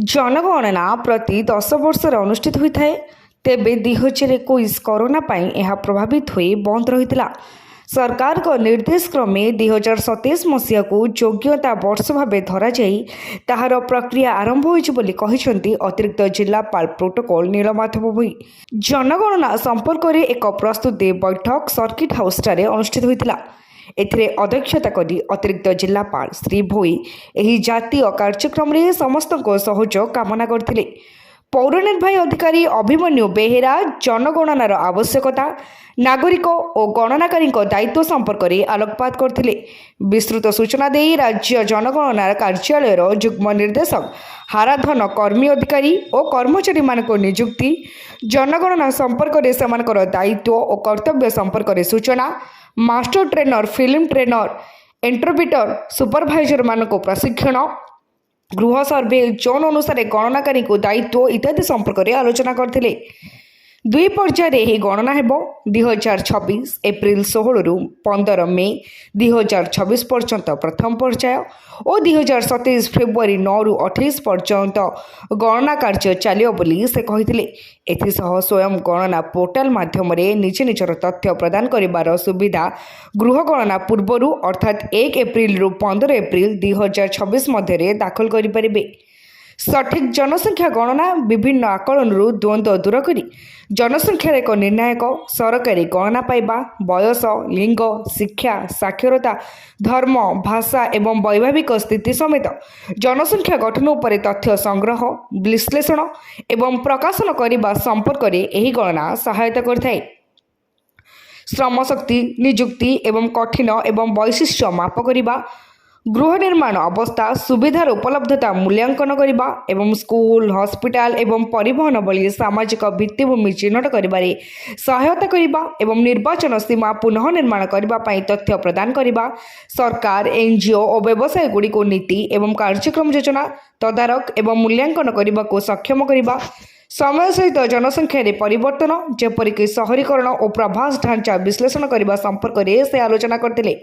जनगणना प्रति 10 वर्ष अनुष्ठित होता है। तेबे 2021 कोरोना पाई यह प्रभावित हुई बंद रही। सरकार को निर्देश क्रमे 2027 मसीहा को योग्यता वर्ष भाव धरा जाई ताहार प्रक्रिया आरंभ होइछि अतिरिक्त जिलापाल प्रोटोकॉल नीलमाधव भोई। जनगणना संपर्क में एक प्रस्तुति बैठक सर्किट हाउस अनुष्ठित होता। एथिरे अध्यक्षता करी अतिरिक्त जिलापाल श्री भोई एही जातीय कार्यक्रम में समस्त सहयोग कामना करथिले। पौर निर्वाही अधिकारी अभिमन्यु बेहेरा जनगणनार आवश्यकता, नागरिक और गणनाकारी दायित्व संपर्क में आलोकपात करथिले। विस्तृत सूचना दे राज्य जनगणना कार्यालय युग्म निर्देशक हाराधन कर्मी अधिकारी और कर्मचारी मानक नियुक्ति, जनगणना संपर्क में सेमानकर दायित्व और कर्तव्य संपर्क में सूचना, master trainer, film trainer, interpreter, supervisor मानक प्रशिक्षण, गृह सर्वे, जोन अनुसार गणनाकारी दायित्व इत्यादि संपर्क में आलोचना करथिले। दुई पर्यायर यह गणना हेब 2026 एप्रिल 16 रु 15 मे 2026 पर्यंत प्रथम पर्याय और 2027 फेब्रुआरी 9 रु 28 पर्यंत गणना कार्य चलियो बोली से कहिथिले। एथिसह स्वयं गणना पोर्टाल माध्यम निज निजर तथ्य प्रदान करिवार सुविधा गृह गणना पूर्व अर्थात 1 एप्रिल रु 15 एप्रिल 2026 मध्य दाखल करिपारिबे। सठिक जनसंख्या गणना विभिन्न आकलन द्वंद्व दूर करी जनसंख्यार एक निर्णायक सरकारी गणना पाइबा, बयस, लिंग, शिक्षा, साक्षरता, धर्म, भाषा एवं वैभाविक स्थिति समेत जनसंख्या गठन उपर तथ्य संग्रह, विश्लेषण एवं प्रकाशन करने संपर्क में यह गणना सहायता करथाय। श्रम शक्ति, नियुक्ति एवं कठिन एवं वैशिष्ट्य माप करने, गृह निर्माण अवस्था सुविधार उपलब्धता मूल्यांकन करने एवं स्कूल, हॉस्पिटल एवं परिवहन भली सामाजिक भित्तिभूमि चिन्हट करिबारे सहायता करने एवं निर्वाचन सीमा पुनः निर्माण करने तथ्य प्रदान करने, सरकार, एनजीओ और व्यवसाय गुड़िक नीति एवं कार्यक्रम योजना तदारक एवं मूल्यांकन करने को सक्षम करने, समय सहित जनसंख्यार परिवर्तन जेपरिक शहरीकरण और प्रभास ढांचा विश्लेषण करने संपर्क में से आलोचना करते।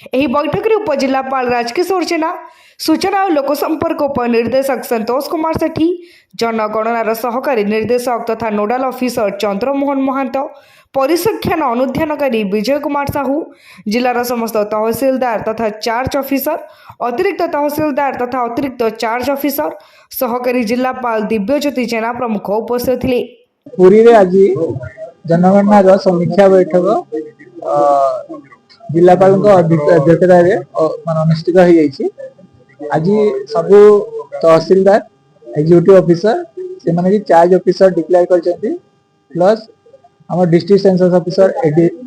एही बैठक में उपजिलापाल राजकिशोर जेना, सूचना और लोकसंपर्क उपनिर्देशक संतोष कुमार सेठी, जनगणनार सहकारी निर्देशक तथा नोडाल ऑफिसर चंद्रमोहन महांत, परिसंख्यान अनुध्यानकारी विजय कुमार साहू, जिलार समस्त तहसीलदार तथा चार्ज ऑफिसर, अतिरिक्त तहसीलदार तथा अतिरिक्त चार्ज ऑफिसर, सहकारी जिलापाल दिव्यज्योति जेना प्रमुख उपस्थित थे। पुरी रे आज जनगणनार समीक्षा बैठक जिलापाल अध्यक्षता अनुष्ठित हो जाइए। आज सब तहसीलदार, एग्जीक्यूटिव ऑफिसर से चार्ज ऑफिसर डिक्लेयर कर प्लस आम district census officer,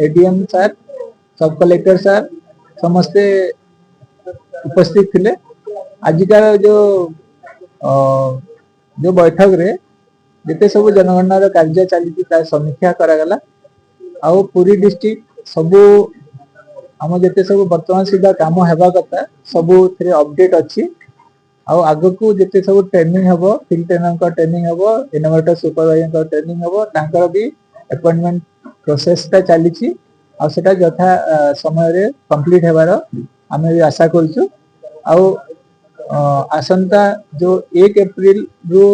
ADM sir, सब कलेक्टर सर समस्ते उपस्थित थे। आजिकार जो बैठक रे जिते सब जनगणनार कार्य चली समीक्षा करागला। आउ पुरी डिस्ट्रिक्ट सबू आम जिते सब बर्तमान सुधा काम हेबा कथा सबू थे अपडेट अच्छी। आग को जिते सब ट्रेनिंग हम, फील्ड ट्रेनर ट्रेनिंग हम, इनोवेटर सुपरवाइजर ट्रेनिंग हम, तांकर भी अपॉइंटमेंट प्रोसेसटा चली आटा यथा समय कंप्लीट हेबार आम भी आशा करूँ। आसंता जो 1 एप्रिल रु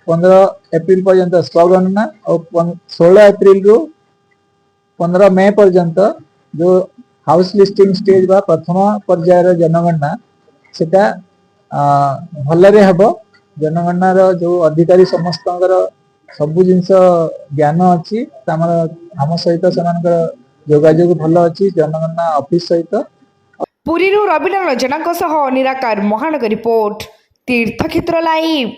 15 एप्रिल पर्यंत स्वगणना और 16 एप्रिल रु 15 मे पर्यंत जो हाउस लिस्टिंग स्टेज बा प्रथम पर्यायर जनगणना सेटा भलरे हब। जनगणनार जो अधिकारी समस्त सबू जिनस ज्ञान अच्छी आम सहित से जोगाजोग भल अच्छी जनगणना ऑफिस सहित। पुरी रविनारायण जेना निराकार महानगर रिपोर्ट तीर्थक्षेत्र लाइव।